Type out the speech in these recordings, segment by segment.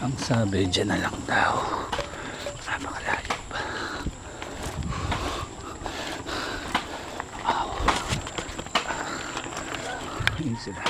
Ang sabi, dyan na lang daw. Napakalayo pa. Wow. Yun sila.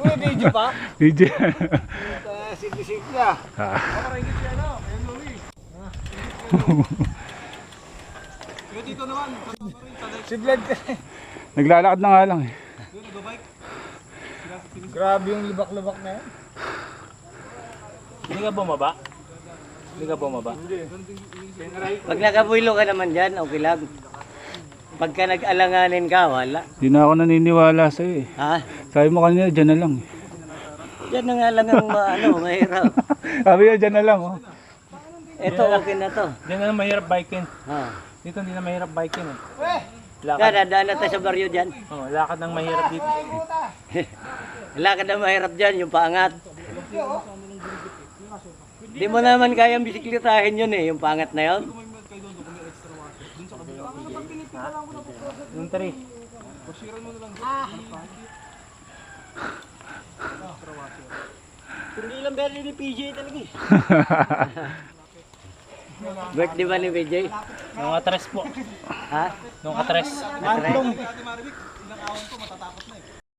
Uy, video pa? Video. Sigisig niya. Makarangit siya na. Ayun Loli. Yung dito naman. Si Vlad ka. Naglalakad na nga lang eh. Yung nag-bike. Grabe yung libak-libak na yan. Hindi ka bumaba? Hindi ka bumaba? Pag nakabuilo ka naman dyan, okay lang. Pagka nag-alanganin ka, wala. Hindi na ako naniniwala sa'yo eh. Ha? Sabi mo kanina, dyan na lang eh. Yan na nga lang ang mahirap. Sabi niya, dyan na lang oh. Ito, okay na to. Hindi na mahirap biking. Ha. Dito hindi na mahirap biking eh. Kaya Lakad. dadaan na tayo sa baryo dyan. Oh, lakad ng mahirap dito. Lakad na mahirap dyan, yung paangat. Di mo naman kayang bisikletahin yun eh, yung paangat na yun. Yung 3. Hindi lang pero ni PJ talaga eh. Birthday ba ni PJ? Nung atres po. Ha? Nung atres. Mantlong.